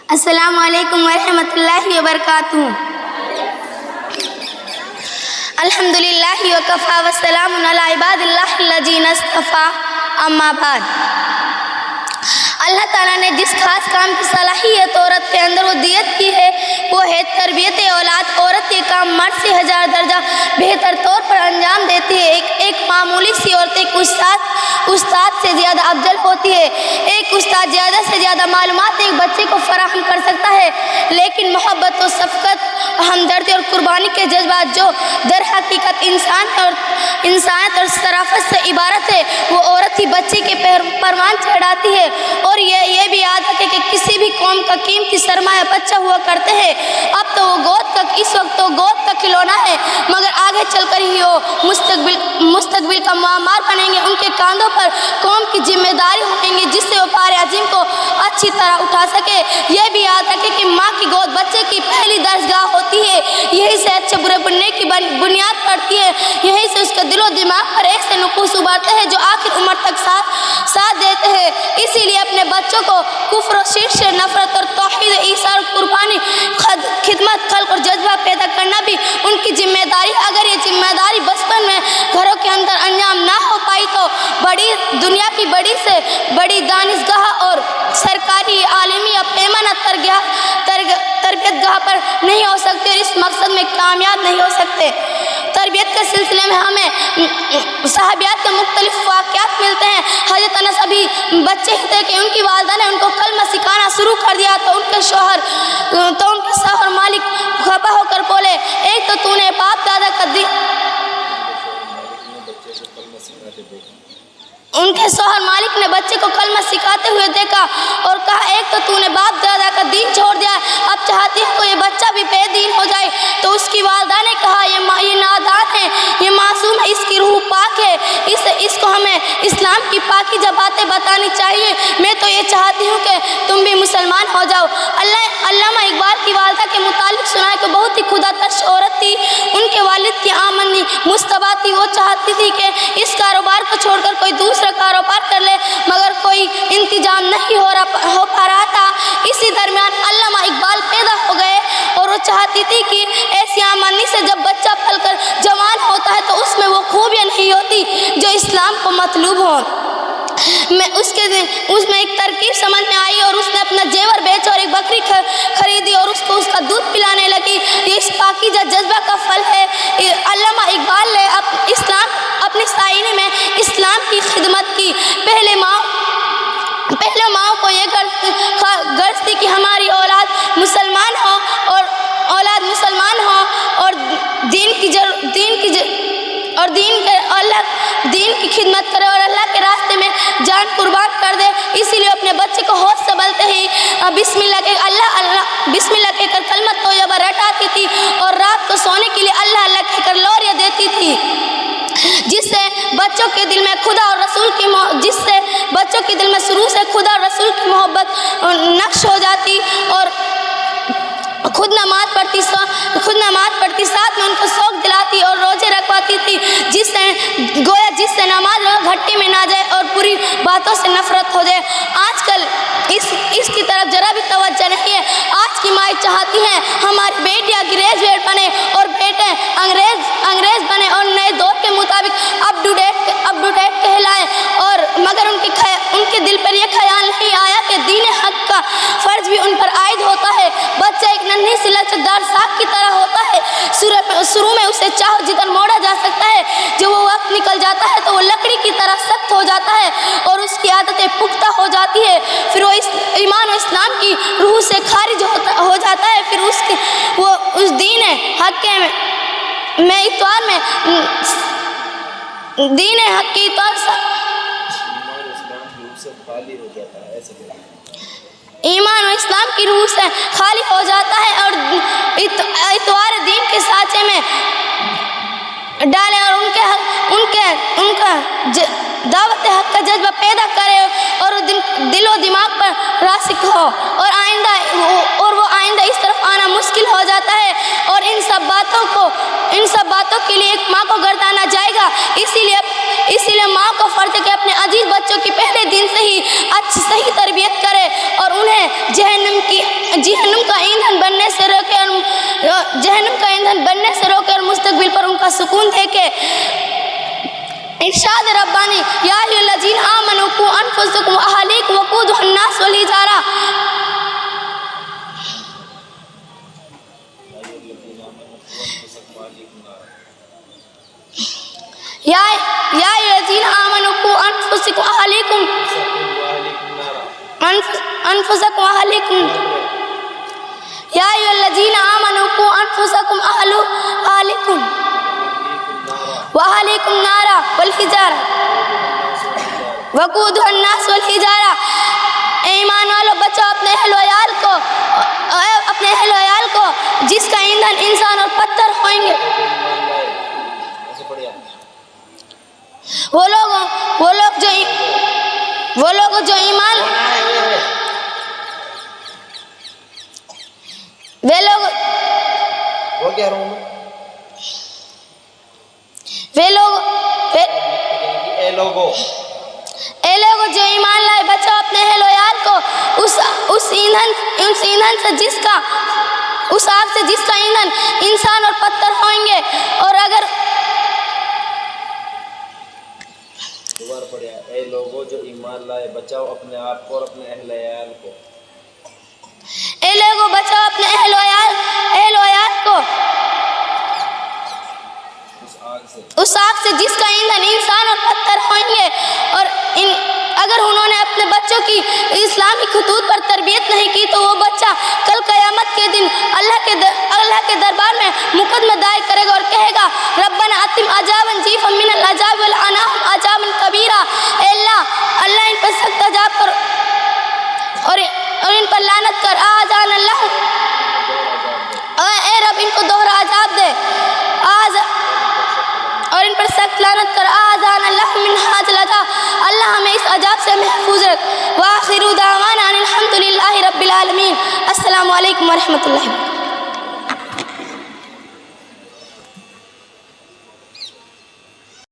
السلام علیکم ورحمۃ اللہ وبرکاتہ۔ الحمدللہ وکفیٰ وسلام علی عباد اللہ الذین اصطفیٰ، اما بعد۔ اللہ تعالیٰ نے جس خاص کام کی صلاحیت عورت کے اندر وہ دیت کی ہے وہ ہے تربیت اولاد۔ عورت یہ کام مرد سے 1000 درجہ بہتر طور پر انجام دیتی ہے۔ ایک معمولی سی عورت ایک استاد سے زیادہ افضل ہوتی ہے۔ ایک استاد زیادہ سے زیادہ معلومات ایک بچے کو فراہم کر سکتا ہے، لیکن محبت و شفقت، ہمدردی اور قربانی کے جذبات جو در حقیقت انسانیت اور شرافت سے عبارت ہے، وہ عورت ہی بچے کے پروان چڑھاتی ہے۔ اور یہ بھی یاد رکھے کہ کسی بھی قوم کا قیمتی سرمایہ بچہ ہوا کرتے ہیں۔ اب تو وہ اس وقت تو گود کا کھلونا ہے، مگر آگے چل کر ہی وہ مستقبل کا معمار بنیں گے۔ ان کے کاندھوں پر قوم کی ذمہ داری ہویں گی جس سے وہ پار عظیم کو اچھی طرح اٹھا سکے۔ یہ بھی یاد رکھے کہ ماں کی گود بچے کی پہلی درسگاہ ہوتی ہے، یہی سے اچھے برے بننے کی بنیاد پڑتی ہے، یہی سے اس کے دل و دماغ پر ایک سے نقوش ابھرتے ہیں جو آخر عمر تک ساتھ دیتے ہیں۔ اسی لیے اپنے بچوں کو کفر و شرک سے نفرت اور توحید، ایثار، قربانی، خدمت، خلق اور جذبہ پیدا کرنا بھی ان کی ذمہ داری۔ اگر یہ ذمہ داری بچپن میں گھروں کے اندر انجام نہ ہو پائی تو دنیا کی بڑی سے بڑی دانشگاہ اور سرکاری عالمی یا پیمانہ تربیت گاہ پر نہیں ہو سکتے اور اس مقصد میں کامیاب نہیں ہو سکتے۔ تربیت کے سلسلے میں ہمیں صحابیات کے مختلف واقعات ملتے ہیں۔ حضرت انس ابھی بچے ہی تھے کہ ان کی والدہ نے ان کو کلمہ سکھانا شروع کر دیا تو ان کے شوہر مالک خفا ہو کر بولے، ایک تو تو نے باپ دادا کا دین، ان کے شوہر مالک نے بچے کو کلمہ سکھاتے ہوئے دیکھا اور کہا، ایک تو تو نے باپ دادا کا دین چھوڑ دیا ہے، اب چاہتی ہے تو یہ بچہ بھی بے دین ہو جائے۔ تو اس کی والدہ نے کہا، یہ نادان ہے، یہ معصوم ہے، اس کی روح پاک ہے، اس کو ہمیں اسلام کی پاکیزہ باتیں بتانی چاہیے۔ میں تو یہ چاہتی ہوں کہ تم بھی مسلمان ہو جاؤ۔ علامہ اقبال کی والدہ کے متعلق سنا ہے کہ بہت ہی خدا ترش عورت تھی۔ ان کے والد کی آمدنی مشتبہ تھی، وہ چاہتی تھی کہ اس کاروبار کو چھوڑ کر کوئی دوسرا کاروبار کر لے، مگر کوئی انتظام نہیں ہو پا رہا تھا۔ اسی درمیان علامہ اقبال پیدا ہو گئے اور وہ چاہتی تھی کہ ایسی آمدنی سے جب بچہ پل کر جوان ہوتا ہے تو اس میں وہ خوبیاں نہیں ہوتی جو اسلام کو مطلوب ہوں۔ اس میں ایک ترکیب سمجھ میں آئی اور اس نے اپنا زیور بیچ اور ایک بکری خریدی اور اس کو اس کا دودھ پلانے لگی۔ یہ اس پاکیزہ جذبہ کا پھل ہے۔ علامہ اقبال نے اپنی شاعری میں اسلام کی خدمت کی۔ پہلے ماؤں کو یہ غرض تھی کہ ہماری اولاد مسلمان ہو اور دین کی خدمت کرے اور اللہ کے راستے میں جان قربان کر دے۔ اسی لیے اپنے بچے کو ہوش سنبھلتے ہی بسم اللہ کہہ کر کلمہ طیبہ رٹاتی تھی اور رات کو سونے کے لیے اللہ اللہ کہہ کر لوریاں دیتی تھی، جس سے بچوں کے دل میں خدا اور رسول کی محبت نقش ہو جاتی اور خود نماز پڑھتی، ساتھ میں ان کو شوق دلاتی اور روزے رکھواتی تھی، جس سے نماز گھٹی میں نہ جائے اور بری باتوں سے نفرت ہو جائے۔ آج کل اس کی طرف ذرا بھی توجہ نہیں ہے۔ آج کی مائیں چاہتی ہیں ہماری بیٹیاں گریجویٹ بنے اور بیٹے انگریز بنے اور نئے دور کے مطابق اپ ٹو ڈیٹ کہلائیں، اور مگر ان کے دل پر یہ خیال نہیں آیا کہ دین حق کا فرض بھی ان پر عائد ہوتا ہے۔ بچہ ایک ننھی سی لچکدار ساکھ کی طرح ہوتا ہے، شروع میں اسے چاہو جدھر موڑا جا سکتا ہے، جب وہ وقت نکل جاتا ہے تو وہ لکڑی کی طرح سخت ہو جاتا ہے اور اس کی عادتیں پختہ ہو جاتی ہے، پھر وہ ایمان و اسلام کی روح سے خارج ہو جاتا ہے، پھر وہ اس دین حق میں اتوار میں دین حق کی ایمان و اسلام کی روح سے خالی ہو جاتا ہے اور اتوار دین کے سانچے میں ڈالے اور ان کا دعوت حق کا جذبہ پیدا کرے اور دل و دماغ پر راسخ ہو اور وہ آئندہ اس طرف آنا مشکل ہو جاتا ہے اور ان سب باتوں کے لیے ایک ماں کو گردانا جائے گا۔ اسی لیے اسی لیے ماں کو فرض ہے کہ اپنے عزیز بچوں کی پہلے دن سے ہی اچھی صحیح تربیت کرے اور انہیں جہنم کا ایندھن بننے سے روکے اور مستقبل پر ان کا سکون دے کے ارشاد ربانی یا ایھا الذین آمنوا قوا انفسکم واہلیکم وقودها الناس والحجارہ یا ایھا الذین آمنوا قوا انفسکم واہلیکم یا ایھا الذین آمنوا قوا انفسکم واہلیکم نارا والحجارہ وقودها الناس والحجارہ. اے ایمان والو بچاؤ اپنے اہل و عیال کو جس کا ایندھن انسان اور پتھر ہوئیں گے. وہ لوگ جو ایمان اے لوگوں جو ایمان لائے بچاؤ اپنے اہل و عیال کو اس ایندھن سے اس آگ سے جس کا ایندھن انسان اور پتھر ہوئیں گے. اور اگر اے لوگوں جو ایمان لائے بچاؤ اپنے آپ کو اور اپنے اہل عیال کو. اے لوگوں بچاؤ اپنے اہل و عیال کو اس آگ سے جس کا ایندھن انسان اور پتھر ہوئیں گے. اور اگر انہوں نے اپنے بچوں کی اسلامی خطوط پر تربیت نہیں کی تو وہ بچہ کل قیامت کے دن اللہ کے دربار میں مقدمہ دائر کرے گا اور کہے گا ربنا اتم عذابا ضعفا من العذاب والعناهم عذابا کبیرا. اے اللہ ان پر سخت عذاب کر اور ان پر لعنت کر. آذان اللہ اے رب ان کو دوہرا عذاب دے اور ان پر سخت لعنت کر. آذان اللہ من ھذا العذاب. اللہ ہمیں اس عذاب سے محفوظ رکھ. وآخر دعوانا ان الحمد للہ رب العالمین. السلام علیکم ورحمۃ اللہ.